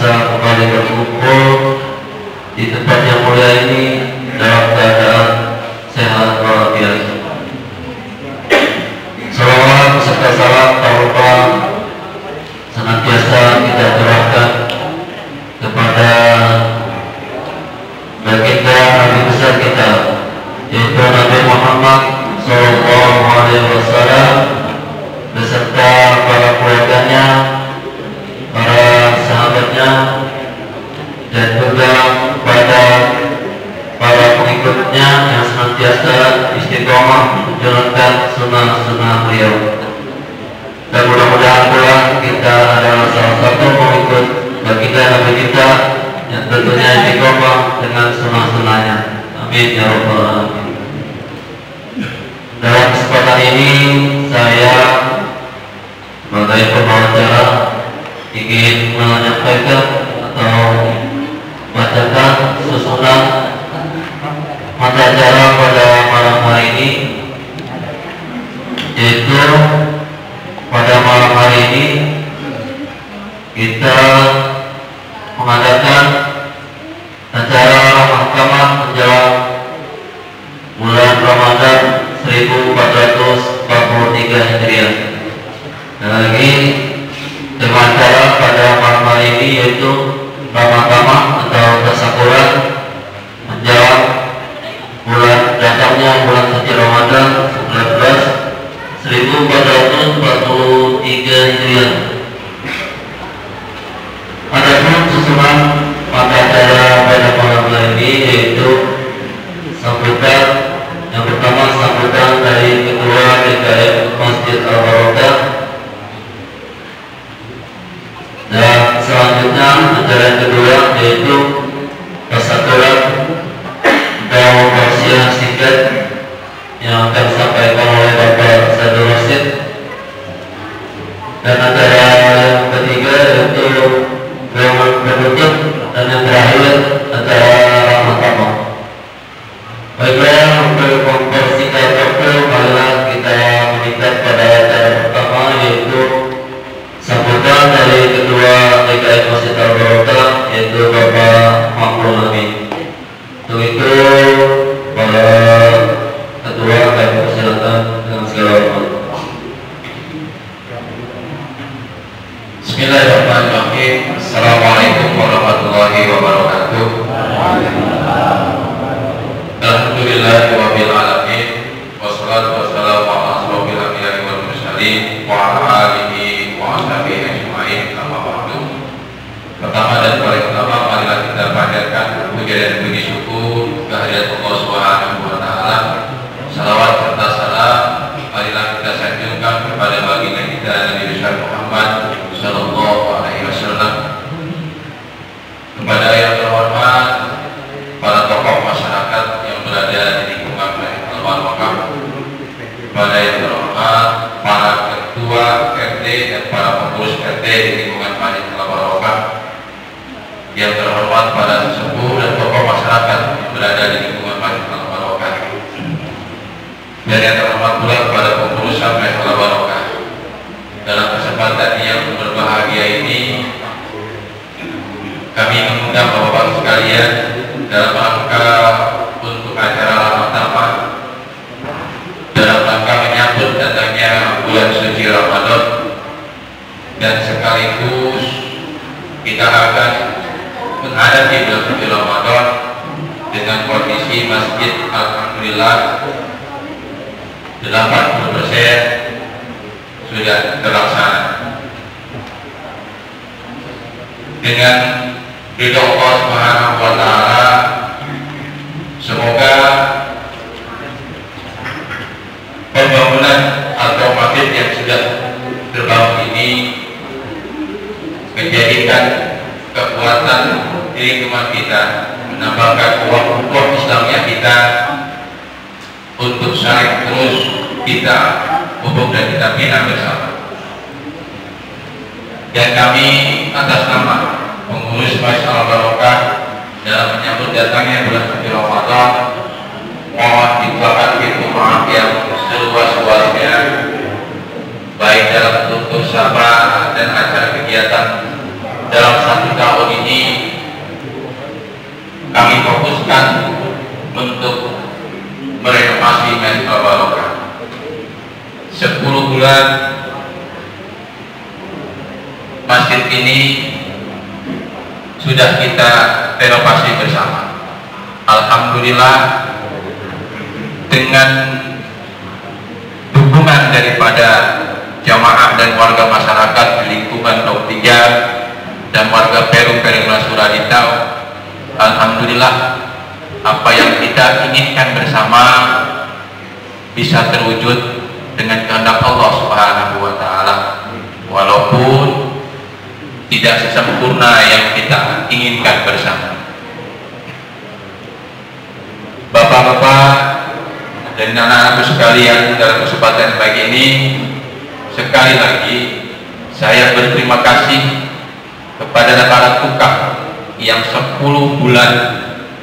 E: bisa kembali berkumpul di tempat yang mulia ini dalam keadaan sehat walafiat. Salawat beserta salam tak lupa senantiasa kita curahkan kepada baginda Nabi besar kita, yaitu Nabi Muhammad SAW beserta para keluarganya, para sahabatnya, dan juga pada para pengikutnya yang senantiasa istiqomah menjalankan sunnah-sunnah beliau. Dan mudah-mudahan pula kita adalah salah satu pengikut baginda Nabi kita yang tentunya istiqomah dengan sunnah-sunnahnya. Amin ya rabbal alamin. Dalam kesempatan ini saya sebagai pembawa acara ingin menyampaikan atau bacakan susunan mata acara pada malam hari ini, yaitu pada malam hari ini kita mengadakan acara mahkamah menjelang bulan Ramadan 1443 Hijriah. Dan lagi tema acara pada malam hari ini yaitu mahkamah atau tasyakuran menjelang bulan datangnya bulan suci Ramadan 1443 Hijriah. Adapun susunan mata acara pada malam hari ini yaitu sambutan yang pertama, sambutan dari Ketua DKM Masjid Al-Barokah, dan selanjutnya acara yang kedua yaitu tasyakuran atau tausiah singkat yang akan disampaikan oleh Bapak Sadul Rasid, dan acara yang ketiga yaitu penutup, dan yang terakhir acara ramah tamah. Baiklah, untuk mempersingkat waktu, marilah kita meminta pada acara pertama yaitu sambutan dari Ketua DKM Masjid Al-Barokah yaitu Bapak Makhlul Amin. Untuk itu para ketua kami persilakan dengan segala hormat.
B: Bismillahirrahmanirrahim. Assalamualaikum warahmatullahi wabarakatuh. Alhamdulillahirabbil alamin. Wassalatu wassalamu ala asyrofil anbiya'i wal mursalin wa ala alihi wa ashabihi ajma'in. Amma ba'du. Pertama dan paling utama, marilah kita panjatkan puja dan puji syukur kehadirat Allah Subhanahu wa taala. Salawat serta salam marilah kita sanjungkan kepada baginda kita Nabi besar Muhammad sallallahu alaihi wasallam. Kepada yang terhormat para tokoh masyarakat yang berada di lingkungan Al-Barokah, kepada yang terhormat para ketua RT dan para pengurus RT di lingkungan Masjid Al-Barokah, yang terhormat para sesepuh dan tokoh masyarakat yang berada di lingkungan Masjid Al-Barokah, dan yang terhormat pula kepada pengurus Masjid Al-Barokah. Dalam kesempatan yang berbahagia ini kami mengundang bapak-bapak sekalian dalam rangka untuk acara ramah tamah, dalam rangka menyambut datangnya bulan suci Ramadan, dan sekaligus kita akan menghadapi bulan suci Ramadan dengan kondisi masjid alhamdulillah 80% sudah terlaksana. Dengan ridho Allah Subhanahu wa taala, semoga pembangunan atau masjid yang sudah terbangun ini menjadikan kekuatan di lingkungan kita, menambahkan uang Islamnya kita untuk saling terus kita pupuk dan kita bina bersama. Dan kami atas nama pengurus Masjid Al-Barokah dalam menyambut datangnya bulan suci Ramadan, mohon dibukakan pintu maaf yang seluas-luasnya, baik dalam bentuk sabar dan acara kegiatan dalam 1 tahun ini kami fokuskan untuk merenovasi Masjid Al-Barokah. 10 bulan masjid ini sudah kita renovasi bersama. Alhamdulillah, dengan dukungan daripada jamaah dan warga masyarakat di lingkungan Daud 3 dan warga Peru Suraditau, alhamdulillah apa yang kita inginkan bersama bisa terwujud dengan kehendak Allah Subhanahu wa taala, walaupun tidak sesempurna yang kita inginkan bersama. Bapak-bapak dan anak-anakku sekalian, dalam kesempatan pagi ini sekali lagi saya berterima kasih kepada para tukang yang 10 bulan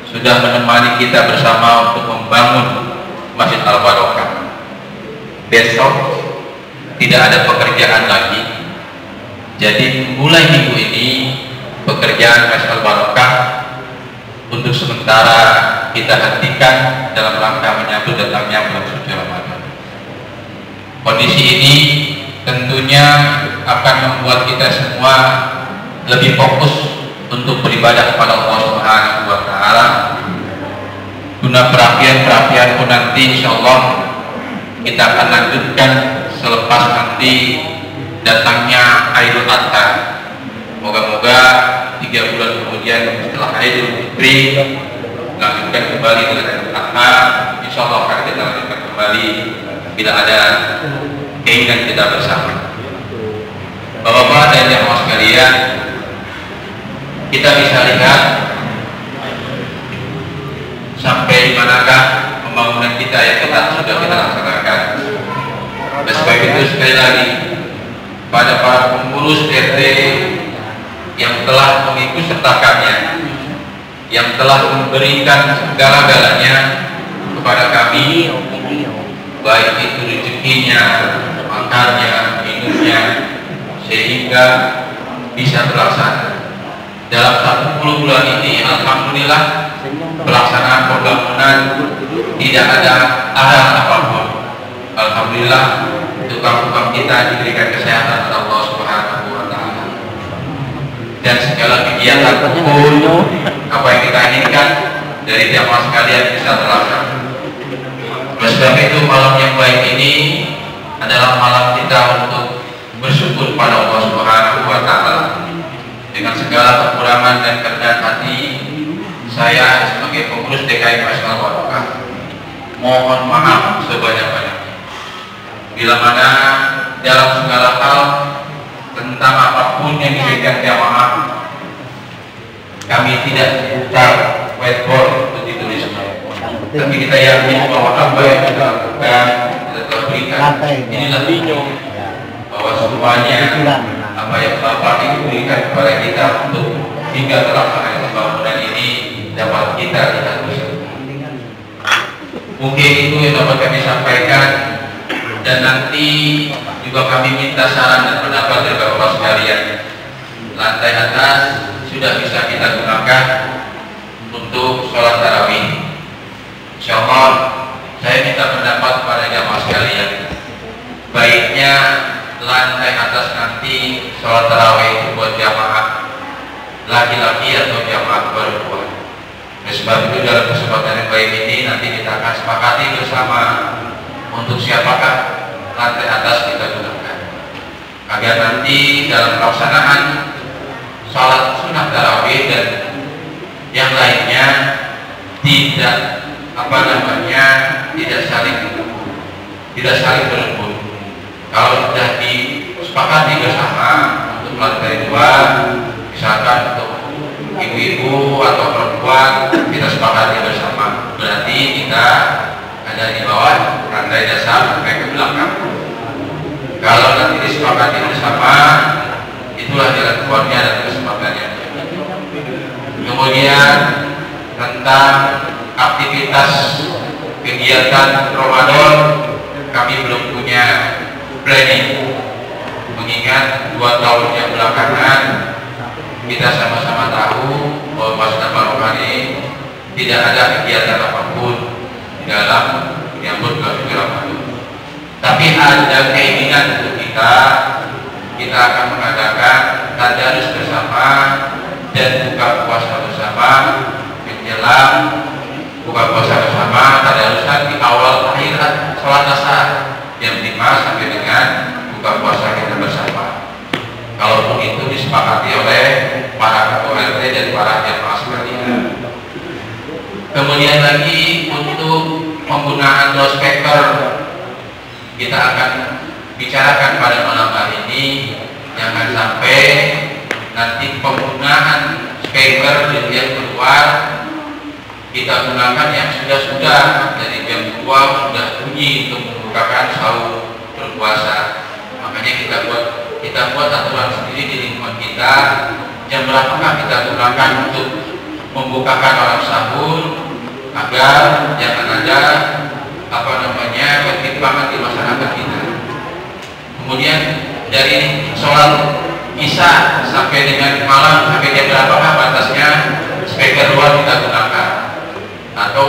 B: sudah menemani kita bersama untuk membangun Masjid Al-Barokah. Besok tidak ada pekerjaan lagi, jadi mulai minggu ini pekerjaan Masjid Al-Barokah untuk sementara kita hentikan dalam rangka menyambut datangnya bulan suci Ramadan. Kondisi ini tentunya akan membuat kita semua lebih fokus untuk beribadah kepada Allah Subhanahu wa taala. Guna perapian pun nanti insyaallah kita akan lanjutkan selepas nanti datangnya Idul Adha. Moga-moga 3 bulan kemudian setelah Idul Fitri lanjutkan kembali dengan Idul Adha. Insyaallah akan kita lanjutkan kembali bila ada keinginan kita bersama. Bapak-bapak dan jamaah sekalian, kita bisa lihat sampai manakah pembangunan kita yang sudah kita laksanakan. Oleh sebab itu sekali lagi pada para pengurus RT yang telah mengikut sertakannya, yang telah memberikan segala-galanya kepada kami, baik itu rezekinya, makannya, minumnya, sehingga bisa terlaksana. Dalam 10 bulan ini alhamdulillah pelaksanaan pembangunan tidak ada halangan apapun. Alhamdulillah tukang-tukang kita diberikan kesehatan oleh Allah Subhanahu wa taala. Dan segala kegiatan pun apa yang kita inginkan dari jamaah sekalian bisa terlaksana. Oleh sebab itu malam yang baik ini adalah malam kita untuk bersyukur pada Allah Subhanahu wa taala. Dengan segala kekurangan dan kerendahan hati, saya sebagai pengurus DKI Masjid Al-Barokah mohon maaf sebanyak-banyaknya bila mana dalam segala hal tentang apapun yang diberikan jamaah kami tidak buka whiteboard untuk ditulisnya, tapi kita yakin bahwa apa yang kita lakukan kita telah berikan inilah bahwa semuanya apa yang Bapak Ibu berikan kepada kita untuk hingga terlaksana pembangunan ini dapat kita lihat bersama. Mungkin itu yang dapat kami sampaikan, dan nanti juga kami minta saran dan pendapat dari Bapak sekalian. Lantai atas sudah bisa kita gunakan untuk sholat tarawih. Insyaallah saya minta pendapat kepada jamaah sekalian, baiknya lantai atas nanti sholat tarawih itu buat jamaah laki-laki atau jamaah perempuan. Oleh sebab itu dalam kesempatan yang baik ini nanti kita akan sepakati bersama untuk siapakah lantai atas kita gunakan, agar nanti dalam pelaksanaan sholat sunnah tarawih dan yang lainnya tidak tidak saling berebut. Kalau sudah disepakati bersama untuk lantai 2, misalkan untuk ibu-ibu atau perempuan kita sepakati bersama, berarti kita ada di bawah lantai dasar sampai ke belakang. Kalau nanti disepakati bersama, itulah jalan keluarnya dan kesempatannya. Kemudian tentang aktivitas kegiatan Ramadan, kami belum punya planning, mengingat 2 tahun yang belakangan kita sama-sama tahu bahwa Masjid Barokah ini tidak ada kegiatan apapun dalam menyambut bulan suci Ramadan. Tapi ada keinginan untuk kita akan mengadakan tadarus bersama dan buka puasa bersama menjelang buka puasa bersama tadarusan di awal akhirat sholat asar jam 5 sampai dengan buka puasa kita bersama. Kalaupun itu disepakati oleh para ketua RT dan para jamaah sekalian. Kemudian lagi untuk penggunaan loudspeaker kita akan bicarakan pada malam hari ini, jangan sampai nanti penggunaan speaker yang keluar kita gunakan yang sudah dari jam 2 sudah bunyi untuk membukakan sahur berpuasa. Makanya kita buat aturan sendiri di lingkungan kita, jam berapakah kita gunakan untuk membukakan orang sahur agar jangan ada ketimpangan di masyarakat kita. Kemudian dari sholat isya sampai dengan malam sampai jam berapakah batasnya speaker luar kita gunakan, atau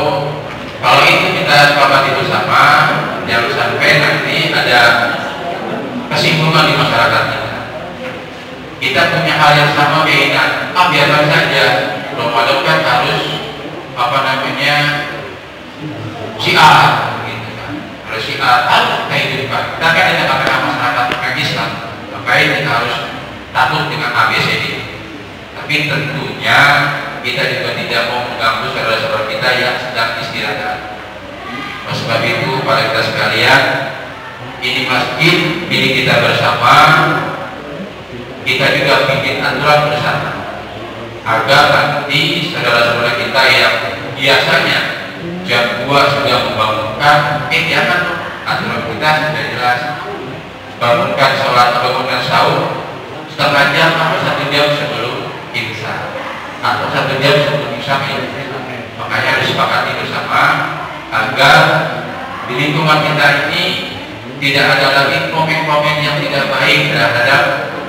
B: kalau itu kita sepakati bersama jangan sampai nanti ada kesinggungan di masyarakat kita. Kita punya hal yang sama keinginan, biarkan saja Ramadan kan harus syiar gitu kan. Kalau syiar harus kita hidupkan. Kita kan ada katakan masyarakat bukan Islam, makanya kita harus takut dengan ABCD. Tapi tentunya kita juga tidak mau mengganggu saudara-saudara kita yang sedang istirahat. Oleh sebab itu para kita sekalian, ini masjid milik kita bersama, kita juga bikin aturan bersama agar nanti saudara-saudara kita yang biasanya jam 2 sudah membangunkan, jangan, aturan kita sudah jelas, bangunkan sholat atau bangunkan sahur setengah jam atau 1 jam sebelum imsak atau 1 jam sebelum imsak. Makanya harus disepakati bersama agar di lingkungan kita ini tidak ada lagi komen-komen yang tidak baik terhadap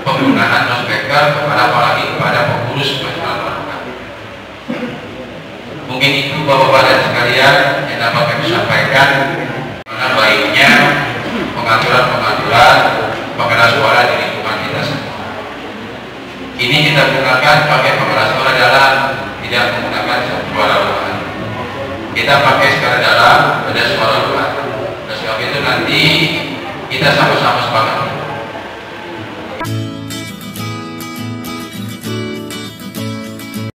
B: penggunaan loudspeaker apalagi kepada pengurus masyarakat. Mungkin itu Bapak-Bapak dan sekalian yang dapat kami sampaikan mengenai baiknya pengaturan pengeras suara di lingkungan kita semua. Ini kita gunakan pakai pengeras suara dalam, tidak menggunakan suara luar. Kita pakai suara dalam, ada suara luar. Oleh sebab itu nanti kita sama-sama sepakat